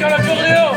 musique à l'accordéon.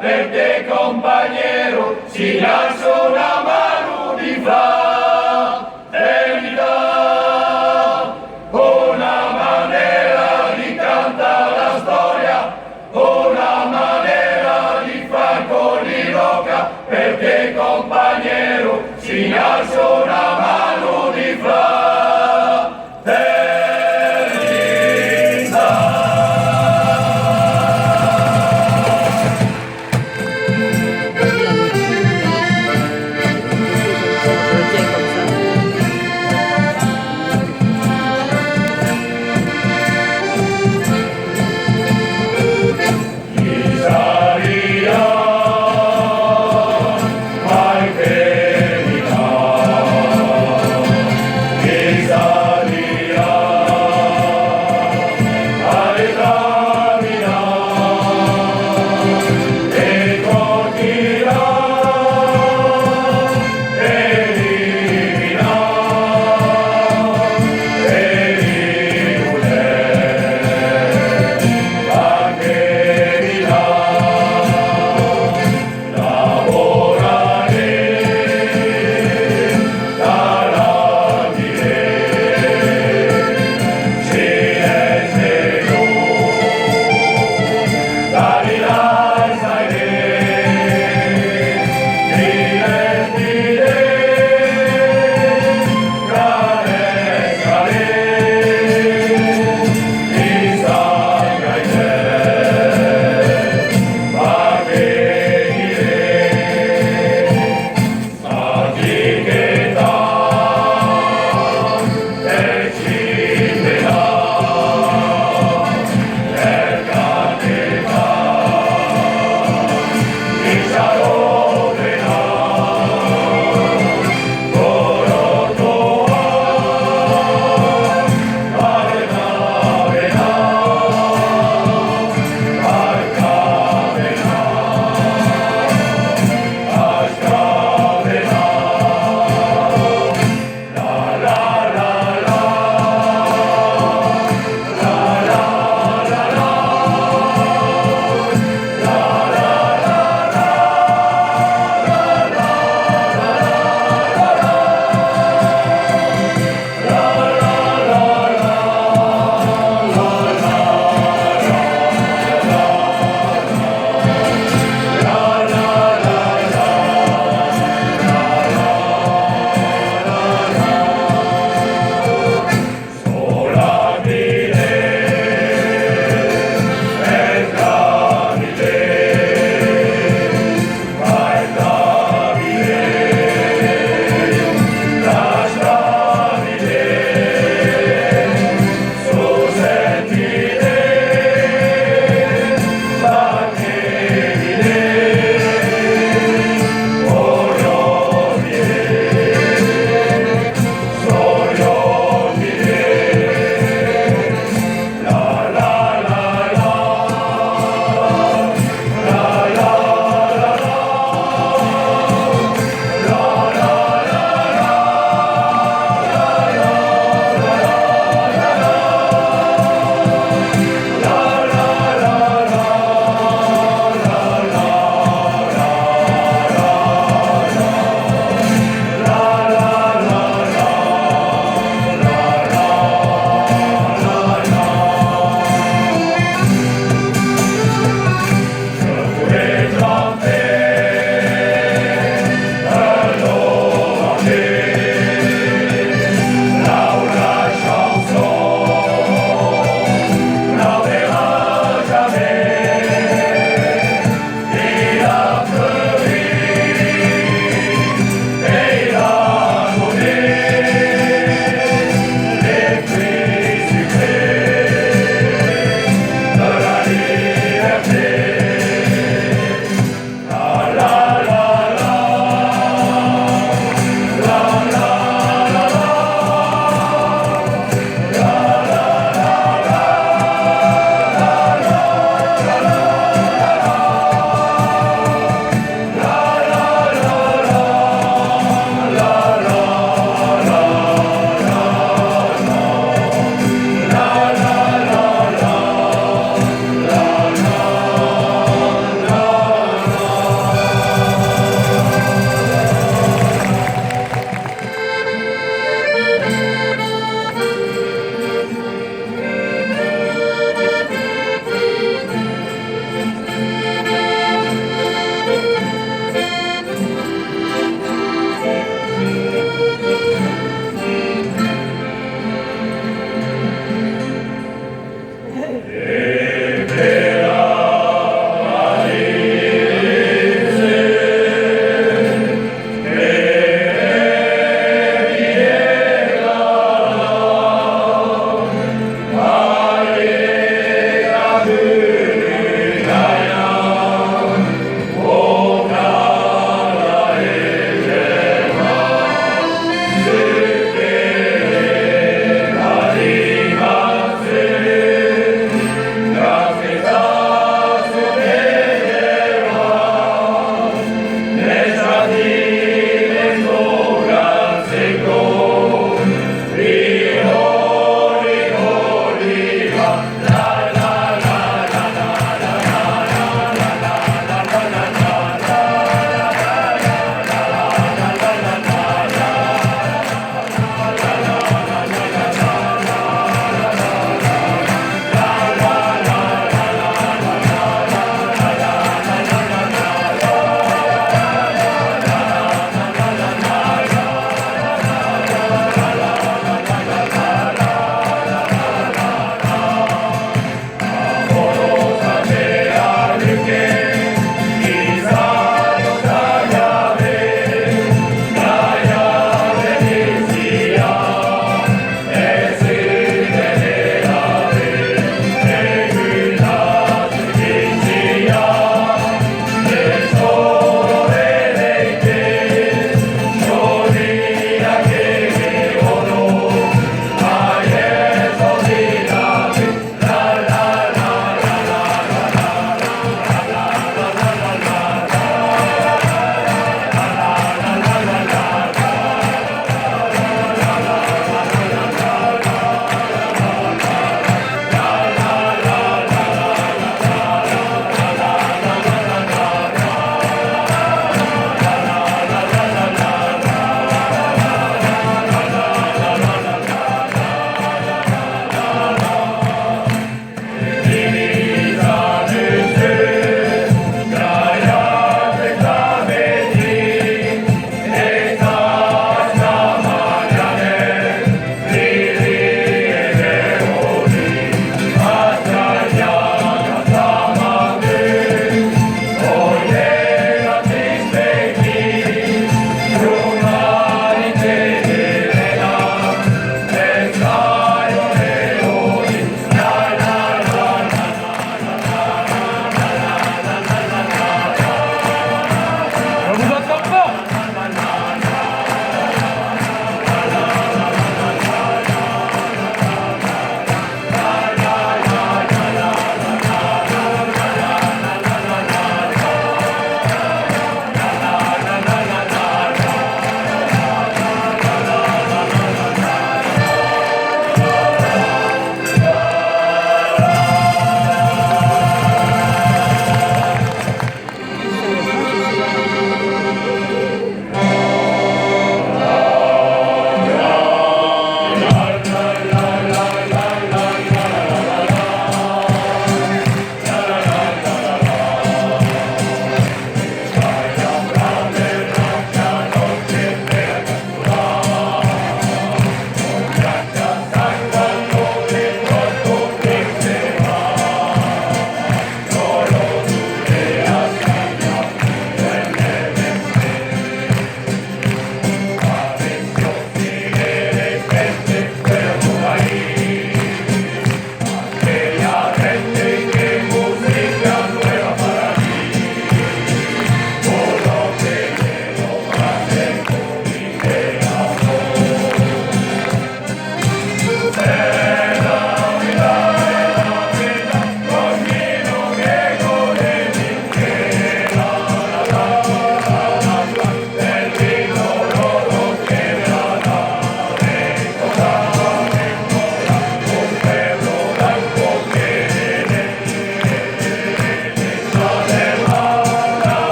verte compañero, si alzo una mano di fa.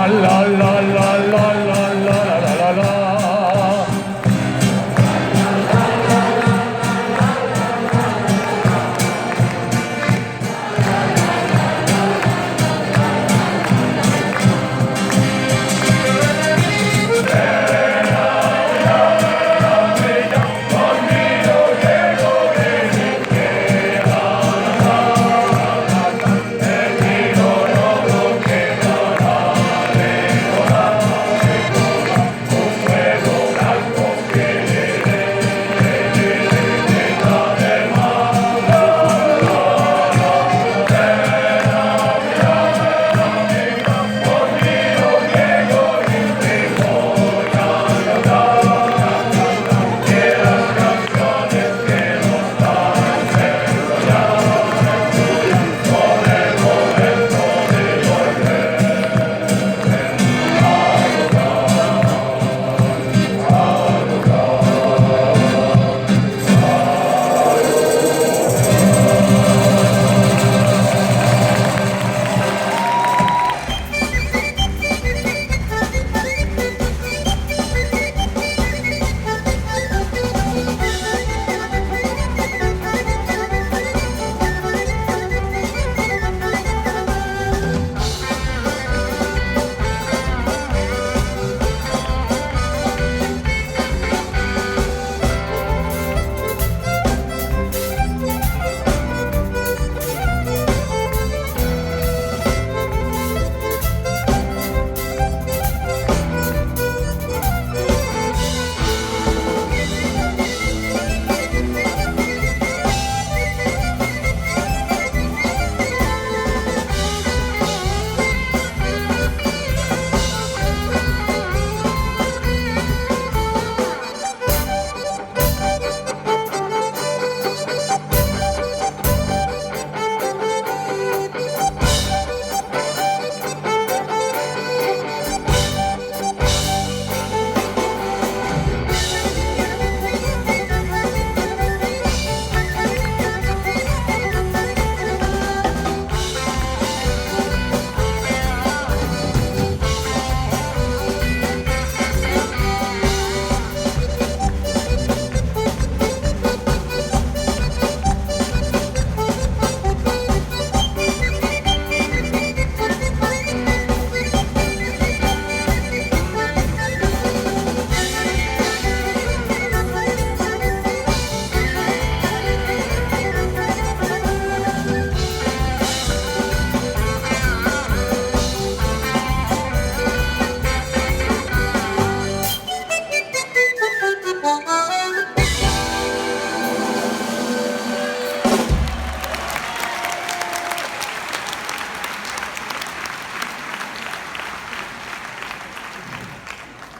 la la la la la la la la la.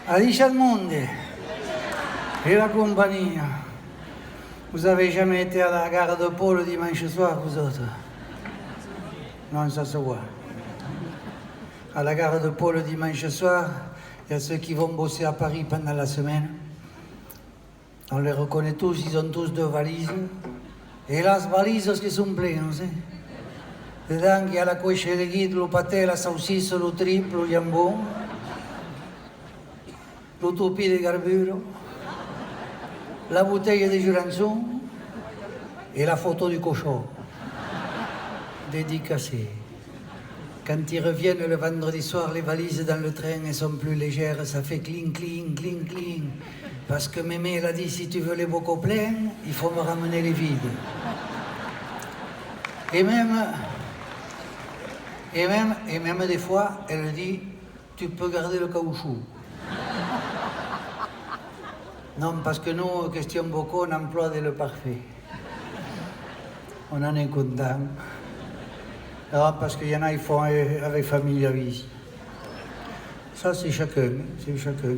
Alice Almonde et la compagnie. Vous avez jamais été à la gare de Pau le dimanche soir, vous autres? Non, ça se voit. À la gare de Pau le dimanche soir, il y a ceux qui vont bosser à Paris pendant la semaine. On les reconnaît tous, ils ont tous deux valises. Et là, ces valises qui sont pleines, hein. Dedans, il y a la couche de guide, le pâté, la saucisse, le triple, le jambon, l'utopie de Garbure, la bouteille de Jurançon et la photo du cochon, dédicacée. Quand ils reviennent le vendredi soir, les valises dans le train, elles sont plus légères, ça fait cling, cling, cling, cling. Parce que Mémé, elle a dit, si tu veux les bocaux pleins, il faut me ramener les vides. Et même des fois, elle dit, tu peux garder le caoutchouc. Non, parce que nous, question bocaux, on emploie le parfait. On en est content. Alors, parce qu'il y en a, ils font avec famille à vie. Ça, c'est chacun.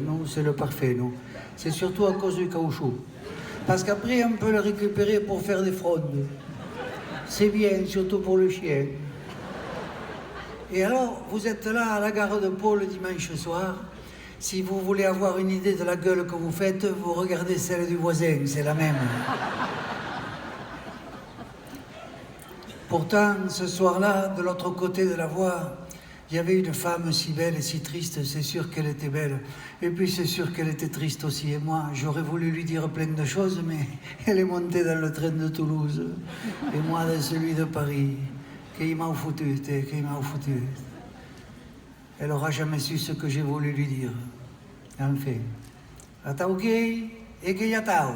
Nous, c'est le parfait, nous. C'est surtout à cause du caoutchouc. Parce qu'après, on peut le récupérer pour faire des fraudes. C'est bien, surtout pour le chien. Et alors, vous êtes là à la gare de Pau le dimanche soir. Si vous voulez avoir une idée de la gueule que vous faites, vous regardez celle du voisin, c'est la même. Pourtant, ce soir-là, de l'autre côté de la voie, il Il y avait une femme si belle et si triste, c'est sûr qu'elle était belle. Et puis c'est sûr qu'elle était triste aussi. Et moi, j'aurais voulu lui dire plein de choses, mais elle est montée dans le train de Toulouse. Et moi dans celui de Paris. Qu'il m'a foutu, qu'il m'a foutu. Elle n'aura jamais su ce que j'ai voulu lui dire. Enfin, a tau che e che gli tau.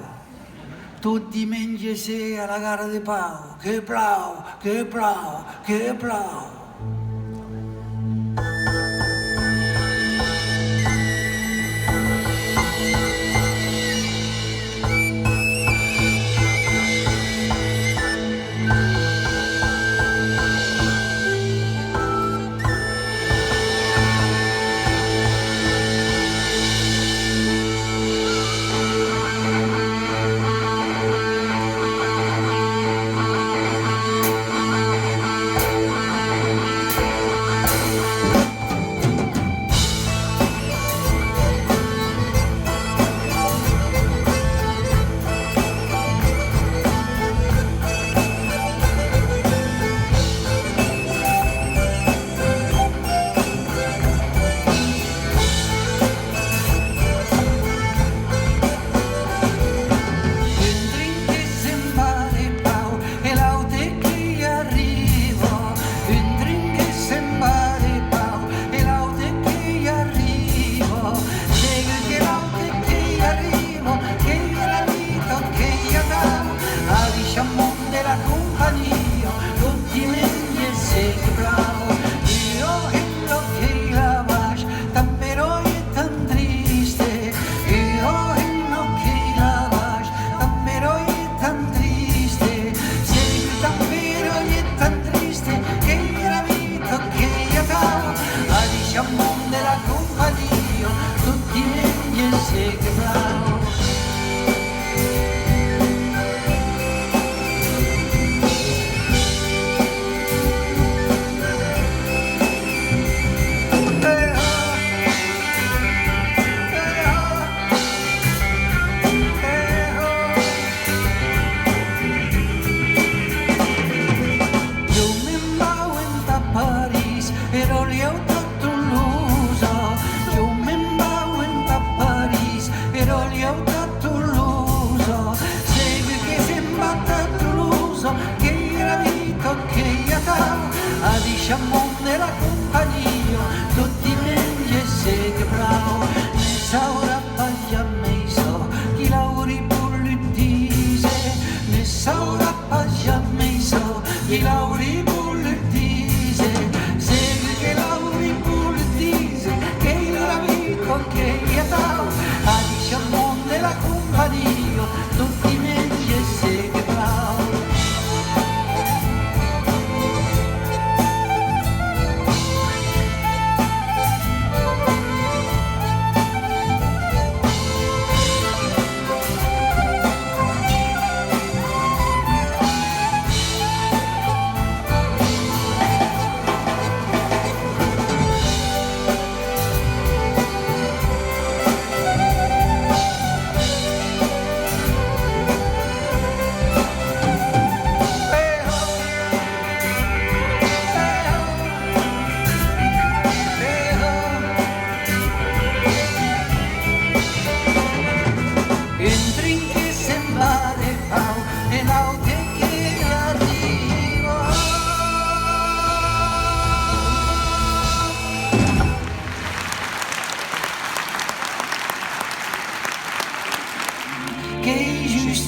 Tutti mengi alla gara di Pau. Che plau, che plau, che plau.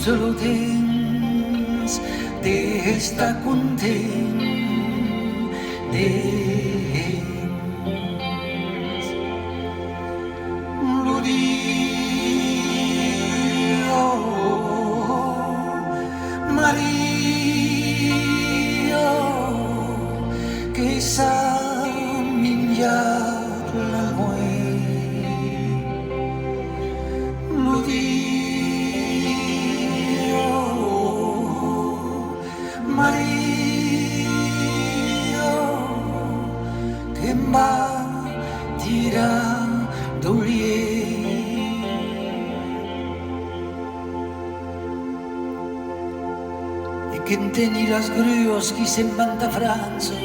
Solo temps d'estar content dents. Lo Dio, Maria, que s'ha menjat la nuit. Lo Maria, que em va tirar d'olier. E que enteni les grues qui se'n van a França,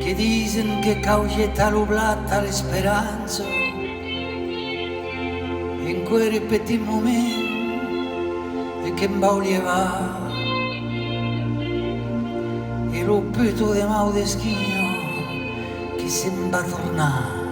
que mi dicen che caugetta nublata l'esperanza in quei ripeti momenti e che mbaulieva e lo peto de mau deschino che sembra tornare.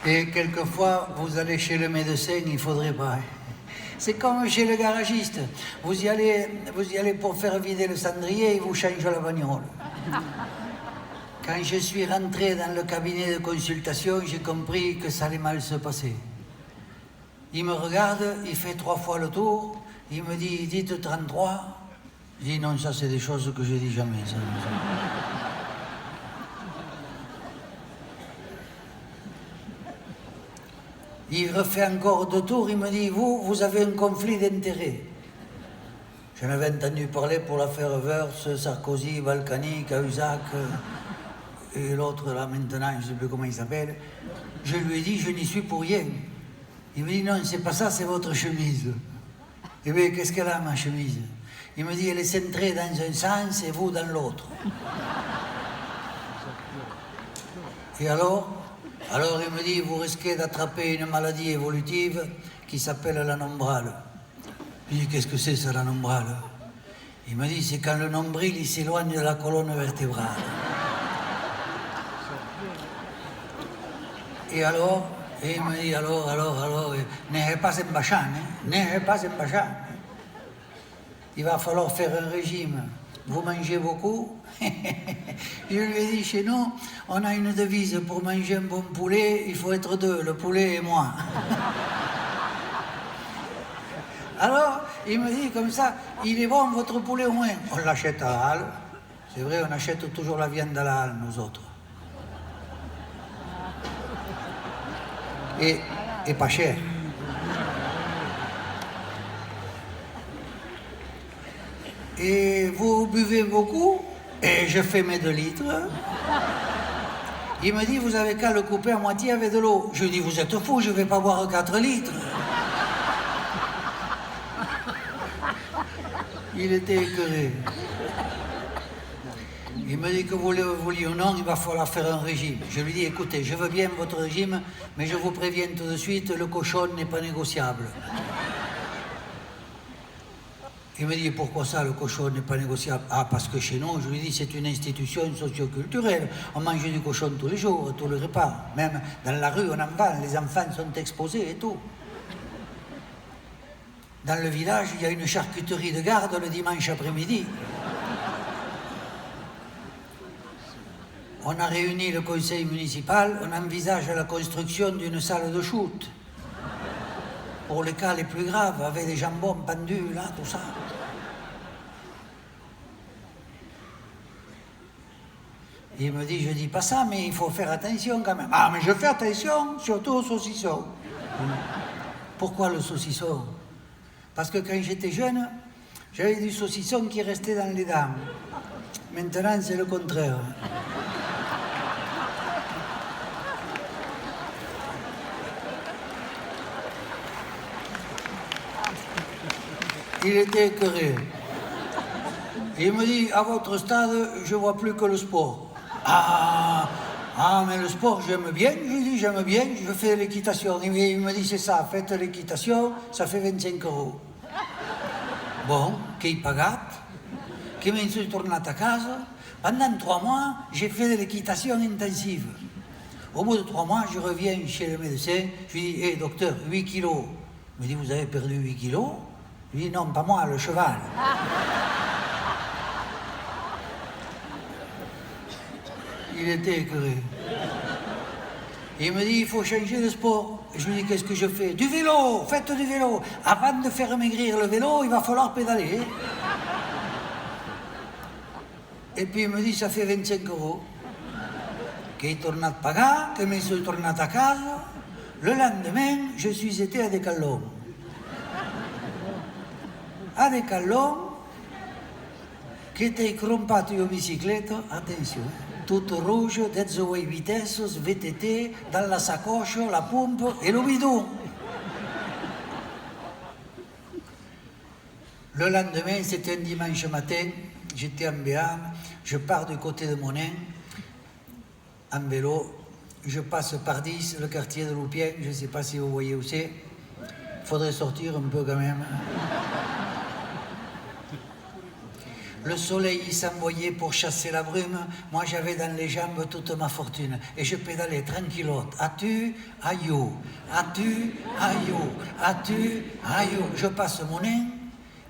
Et quelquefois, vous allez chez le médecin, il ne faudrait pas. C'est comme chez le garagiste. Vous y allez pour faire vider le cendrier, il vous change la bagnole. Quand je suis rentré dans le cabinet de consultation, j'ai compris que ça allait mal se passer. Il me regarde, il fait 3 fois le tour, il me dit, dites 33. Je dis, non, ça c'est des choses que je dis jamais. Ça. Il refait encore 2 tours, il me dit, vous avez un conflit d'intérêts. J'en avais entendu parler pour l'affaire Wörth, Sarkozy, Balkany, Cahuzac, et l'autre là maintenant, je ne sais plus comment il s'appelle. Je lui ai dit, je n'y suis pour rien. Il me dit, non, c'est pas ça, c'est votre chemise. Eh bien, qu'est-ce qu'elle a, ma chemise? Il me dit, elle est centrée dans un sens et vous dans l'autre. Et alors, il me dit, vous risquez d'attraper une maladie évolutive qui s'appelle la nombrale. Je dis, qu'est-ce que c'est ça, la nombrale? Il me dit, c'est quand le nombril il s'éloigne de la colonne vertébrale. Et alors, il me dit, n'est pas un bachan, n'est pas un bachan. Il va falloir faire un régime. Vous mangez beaucoup? Je lui ai dit, chez nous, on a une devise, pour manger un bon poulet, il faut être 2, le poulet et moi. Alors, il me dit comme ça, il est bon votre poulet au moins? On l'achète à la halle. C'est vrai, on achète toujours la viande à la halle, nous autres. Et pas cher. Et vous buvez beaucoup? Et je fais mes 2 litres. Il me dit, vous avez qu'à le couper à moitié avec de l'eau. Je lui dis, vous êtes fou, je ne vais pas boire 4 litres. Il était écœuré. Il me dit que vous le vouliez ou non, il va falloir faire un régime. Je lui dis, écoutez, je veux bien votre régime, mais je vous préviens tout de suite, le cochon n'est pas négociable. Il me dit, pourquoi ça, le cochon n'est pas négociable? Ah, parce que chez nous, je lui dis, c'est une institution socioculturelle. On mange du cochon tous les jours, tous les repas. Même dans la rue, on en vend, les enfants sont exposés et tout. Dans le village, il y a une charcuterie de garde le dimanche après-midi. On a réuni le conseil municipal, on envisage la construction d'une salle de shoot. Pour les cas les plus graves, avec des jambons pendus, là, tout ça. Il me dit, je dis pas ça, mais il faut faire attention quand même. Ah, mais je fais attention, surtout au saucisson. Pourquoi le saucisson? Parce que quand j'étais jeune, j'avais du saucisson qui restait dans les dents. Maintenant, c'est le contraire. Il était écœuré. Et il me dit, à votre stade, je vois plus que le sport. Mais le sport, j'aime bien. Je lui dis, j'aime bien, je fais de l'équitation. Il me dit, c'est ça, faites l'équitation, ça fait 25 €. Bon, che pagate, che me sono tornato a casa. Pendant 3 mois, j'ai fait de l'équitation intensive. Au bout de 3 mois, je reviens chez le médecin, je lui dis, hé docteur, 8 kilos. Il me dit, vous avez perdu 8 kilos? Je lui dis, non, pas moi, le cheval. Il était écœuré. Il me dit, il faut changer de sport. Je lui dis, qu'est-ce que je fais? Du vélo, faites du vélo. Avant de faire maigrir le vélo, il va falloir pédaler. Et puis il me dit, ça fait 25 €. Che è tornato a pagare, che mi sono tornato a casa. Le lendemain, je suis été à Decathlon. A Decathlon, che ti crompato io bicicletta, attenzione. Tutto rouge, des way vitesses, VTT, dalla sacoche, la pompe et le bidon. Le lendemain, c'était un dimanche matin, j'étais en Béarn, je pars du côté de Monin, en vélo, je passe par 10, le quartier de Loupien, je ne sais pas si vous voyez où c'est, il faudrait sortir un peu quand même. Le soleil s'envoyait pour chasser la brume. Moi, j'avais dans les jambes toute ma fortune. Et je pédalais tranquillote. As-tu, aïe-ou. As-tu, aïe-ou. As-tu, aïe-ou. Je passe Monin.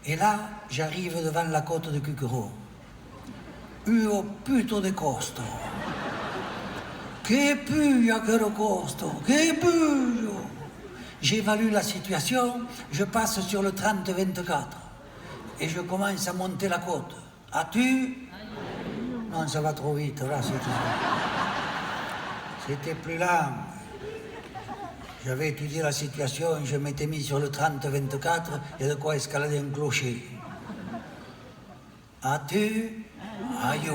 Et là, j'arrive devant la côte de Cucuro. Io puto de costo. Che puglia che lo costo. Che puglia. J'évalue la situation. Je passe sur le 30-24. Et je commence à monter la côte. As-tu? Non, ça va trop vite, là, c'était plus lent. J'avais étudié la situation, je m'étais mis sur le 30-24, il y a de quoi escalader un clocher. As-tu? Aïe.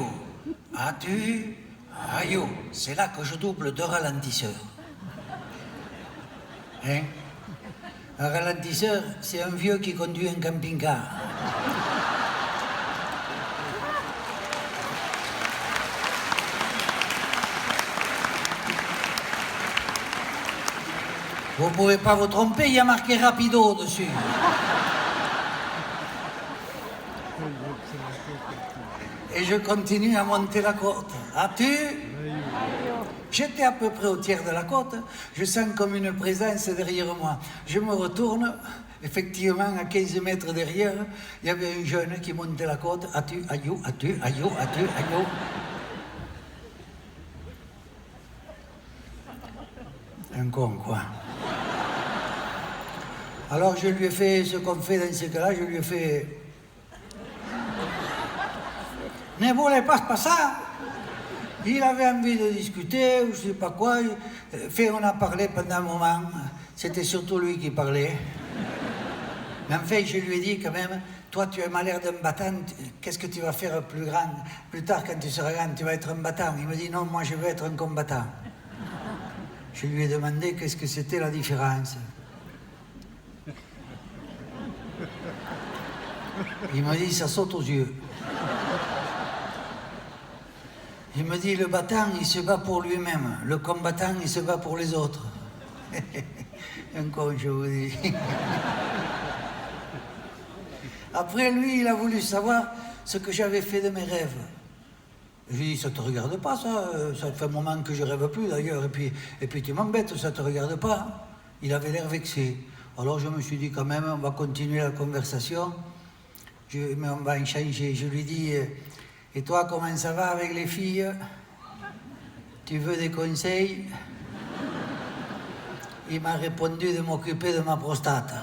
As-tu? Aïe. C'est là que je double 2 ralentisseurs. Hein? Un ralentisseur, c'est un vieux qui conduit un camping-car. Vous ne pouvez pas vous tromper, il y a marqué rapido dessus. Et je continue à monter la côte. As-tu? J'étais à peu près au tiers de la côte, je sens comme une présence derrière moi. Je me retourne, effectivement, à 15 mètres derrière, il y avait un jeune qui montait la côte. As-tu, aïe, as-tu, aïe, as-tu, aïe. Un con, quoi. Alors je lui ai fait ce qu'on fait dans ces cas-là, je lui ai fait... Ne voulez pas ça? Il avait envie de discuter, ou je ne sais pas quoi. On a parlé pendant un moment. C'était surtout lui qui parlait. Mais enfin, je lui ai dit quand même, toi, tu as l'air d'un battant. Qu'est-ce que tu vas faire plus tard, quand tu seras grand, tu vas être un battant. Il me dit, non, moi, je veux être un combattant. Je lui ai demandé qu'est-ce que c'était la différence. Il m'a dit, ça saute aux yeux. Il me dit, le battant, il se bat pour lui-même. Le combattant, il se bat pour les autres. Un con, je vous dis. Après, lui, il a voulu savoir ce que j'avais fait de mes rêves. Je lui ai dit, ça ne te regarde pas, ça. Ça fait un moment que je ne rêve plus, d'ailleurs. Et puis tu m'embêtes, ça ne te regarde pas. Il avait l'air vexé. Alors, je me suis dit, quand même, on va continuer la conversation. Mais on va en changer. Je lui dis... Et toi, comment ça va avec les filles? Tu veux des conseils? Il m'a répondu de m'occuper de ma prostate.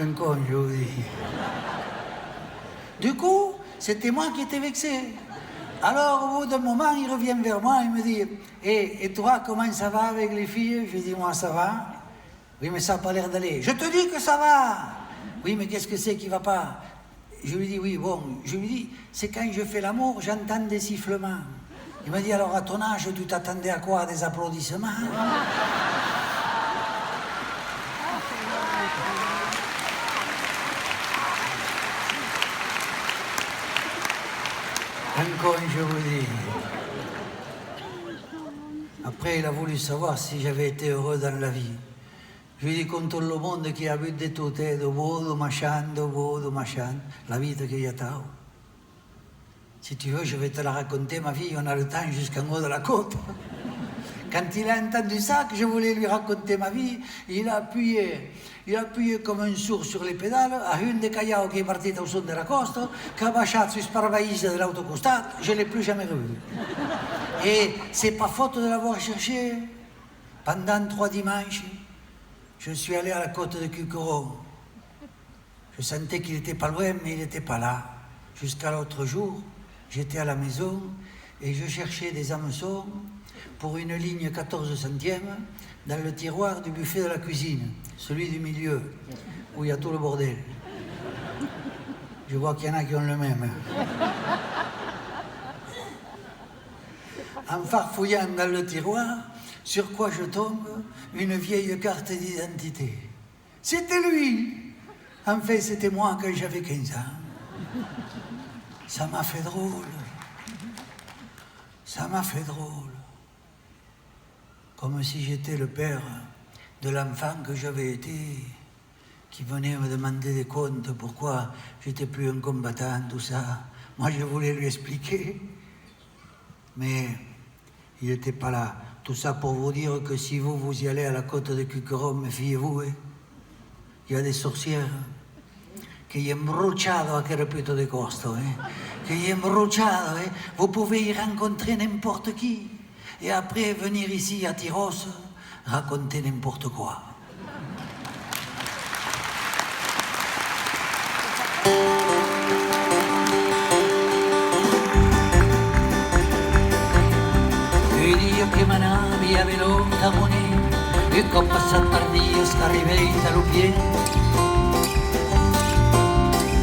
Un con, je vous dis. Du coup, c'était moi qui étais vexé. Alors, au bout d'un moment, il revient vers moi, il me dit, et toi, comment ça va avec les filles? Je lui dis, moi, ça va. Oui, mais ça n'a pas l'air d'aller. Je te dis que ça va. Oui, mais qu'est-ce que c'est qui ne va pas? Je lui dis, oui, bon, je lui dis, c'est quand je fais l'amour, j'entends des sifflements. Il m'a dit, alors à ton âge, tu t'attendais à quoi? À des applaudissements? Encore, je vous dis. Après, il a voulu savoir si j'avais été heureux dans la vie. Je lui ai dit, comme tout le monde qui a vu de tout, de beau, de machin, la vie qu'il y a tard. Si tu veux, je vais te la raconter, ma fille, on a le temps jusqu'en haut de la côte. Quand il a entendu ça, que je voulais lui raconter ma vie, il a appuyé comme un sourd sur les pédales, a une des caillots qui est partie au son de la coste, qui a baixé sur le pare-brise de l'autocostat, je ne l'ai plus jamais revu. Et c'est pas faute de l'avoir cherché. Pendant 3 dimanches, je suis allé à la côte de Cuqueron. Je sentais qu'il n'était pas loin, mais il n'était pas là. Jusqu'à l'autre jour, j'étais à la maison et je cherchais des hameçons pour une ligne 14 centièmes dans le tiroir du buffet de la cuisine, celui du milieu, où il y a tout le bordel. Je vois qu'il y en a qui ont le même. En farfouillant dans le tiroir, sur quoi je tombe? Une vieille carte d'identité. C'était lui! En fait, c'était moi quand j'avais 15 ans. Ça m'a fait drôle. Ça m'a fait drôle. Comme si j'étais le père de l'enfant que j'avais été, qui venait me demander des comptes, pourquoi j'étais plus un combattant, tout ça. Moi, je voulais lui expliquer, mais il n'était pas là. Tout ça pour vous dire que si vous y allez à la côte de Cuqueron, méfiez-vous, hein. Il y a des sorcières que y embruciado a quel repito de costo, que y embruciado, vous pouvez y rencontrer n'importe qui. Et après, venir ici à Tyros, raconter n'importe quoi. E Dio che manavi a veloce moneta, e che ho passato per Dio scarrivei a Lupien.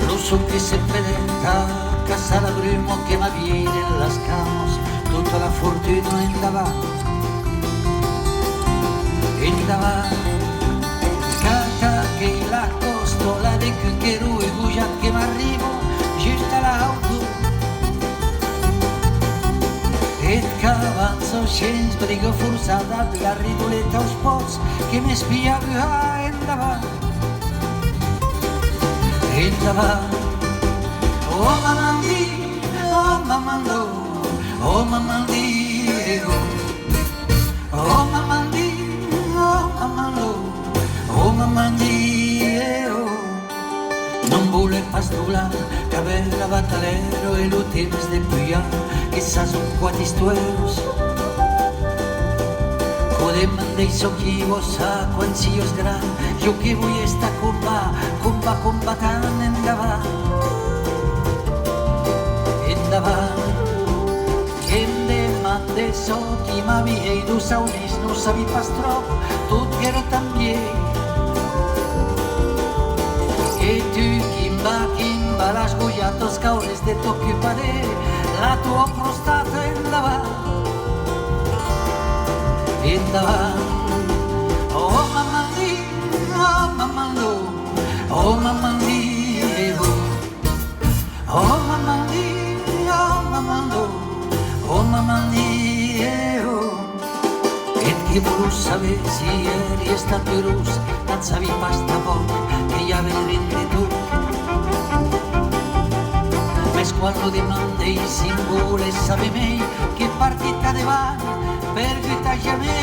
Lo so che se vedetta, casa la grumo che mi viene las camas, tutta la fortuna andava, canta che la costola de Cuqueru e guia che m'arrivo, gira l'auto, et che avanzo scens brigo forzata la ridoletta os pots che mi spiava andava, oh mamandi, oh mamando, oh mamandi, oh mamandi, oh mamando, oh mamandi, non vuole pastola, che bella battalero e lo temes de puya, que sa son cuatistueros. Podem mandar soquivos a quansillos gran, yo que voy esta combatant endavant, que em demande so qui m'havia i dos sauris no sabi pas trop, tot que era tan bien. E tu quimba las guiatos caures de toque pare, la tua prostata endavant, oh mamandi, oh mamando, oh mamandi, oh mamandi, oh mamando, oh mamandi, et qui volus saber si eri estat perús, tant sabi pas tampoc que ja venen de tu. Més quan lo demandei si voles saber mei que partit cadevant per lluitar ja m'he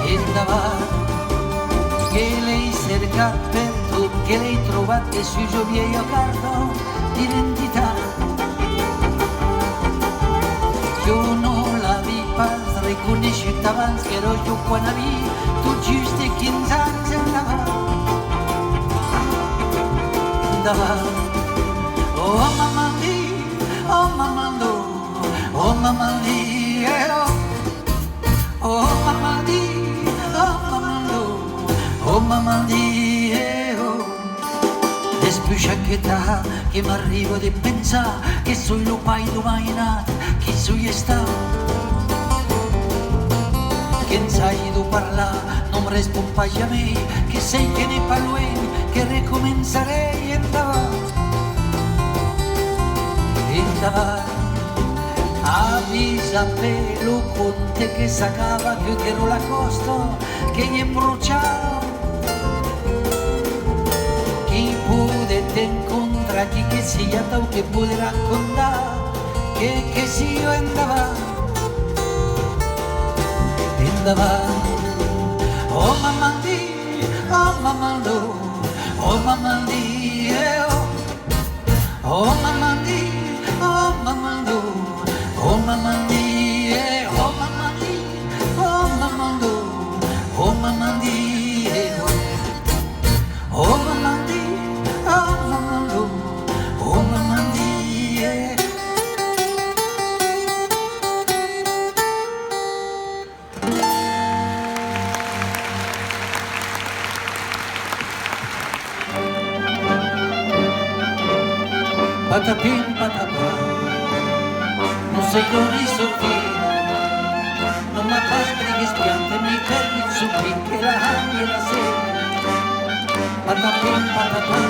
endavant, que l'he cercat per tot, que l'he trobat, que si jo viejo carta d'identitat. Jo no l'havia pas reconeixit abans, però jo quan havia tot just de 15 anys endavant, oh mamandi, oh mamando, oh mamandi, oh mamandi, oh mamando, oh mamandi, Després aquesta que m'arribo de pensar que soy lo pai dominat, que soy estat, que ens ha ido parlar, no responds pas jamais, que sei que n'est pas loin, que recommencerei endavant. Endavant. Avvisa per lo conte che s'acaba, che non la costo, che gli imbruciao. Chi pude te incontra, chi che sia tau che pude raccontare, che sia endavant. Endavant. Oh mamma di, oh mamma do, oh mamma di, oh mamma di, oh mamma do, oh mamma di, oh mamma di, oh mamma do, oh mamma di, oh mamma di, oh mamma do, oh mamma di. Patapim patapà, non sei con risolvino, non mi appastri che spiante, mi fermi su che la hanno e la sera. Patapim patapà,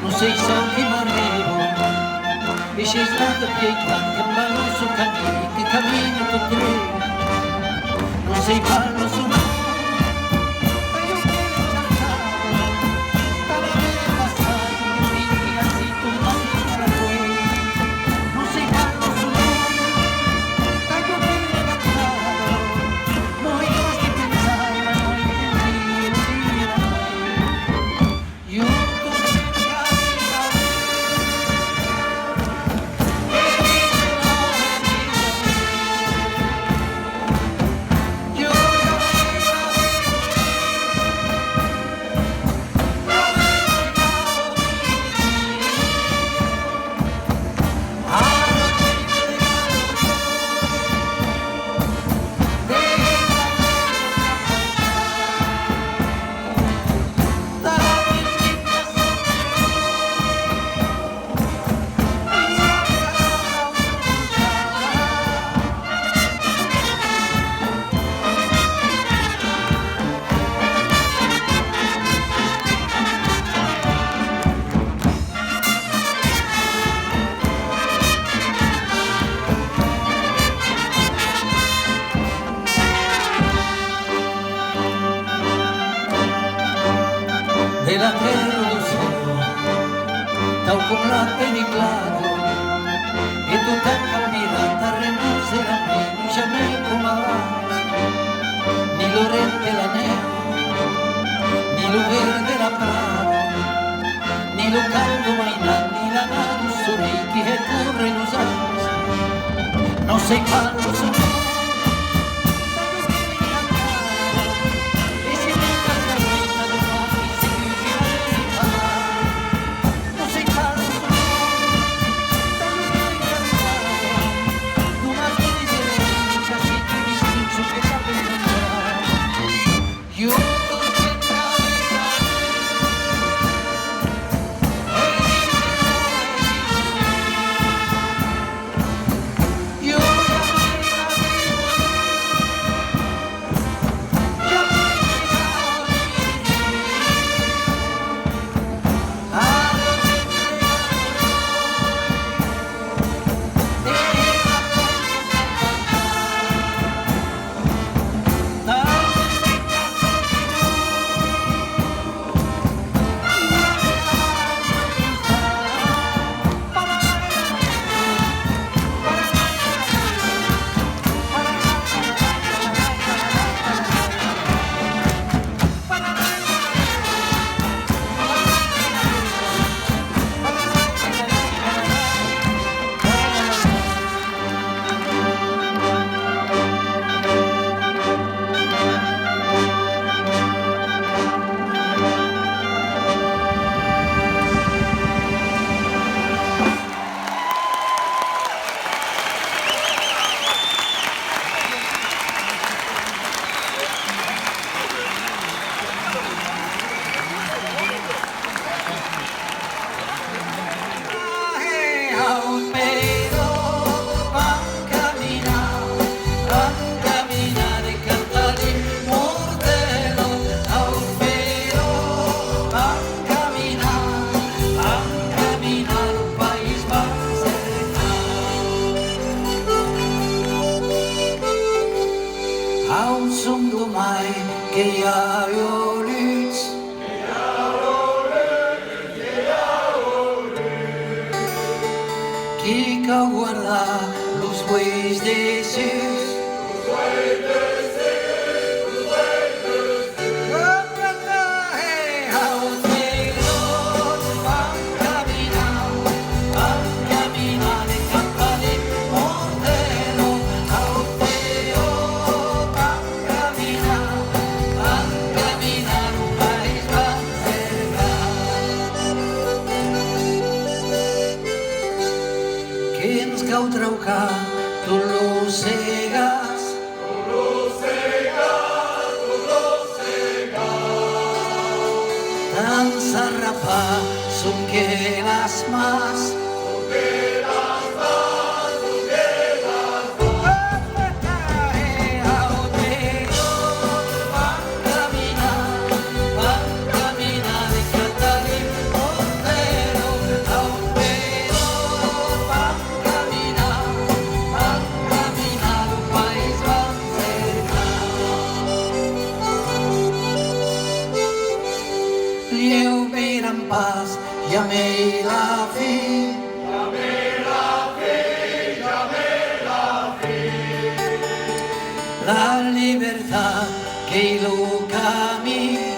non sei soldi ma arrivo, e sei stato piegante, ma non so cammini, che cammino tu tre, non sei parlo su me. della terra lo solo, tal com la peniglado, e tutta camminata renuncia a me, jamais come abans, ni lo rente la neve, ni lo verde la prada, ni lo caldo mainà, ni la mano sorriti che corre los anni, non sei quando sono. Au som do mai che ia o luz que ca guarda los bueyes de Jesús. Kau trauka tu lo cegas tan sarrapa son que las más Io per en paz, llamé la fe. La libertad que lo camina.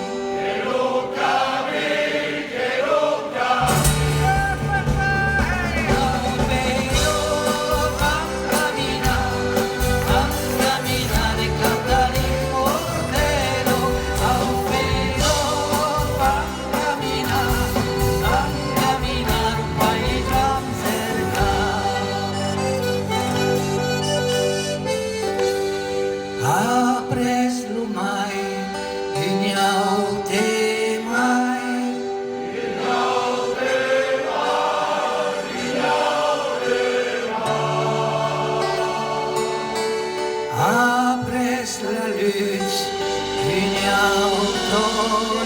Apres lumai, inyau te mai. Apres la luz, inyau te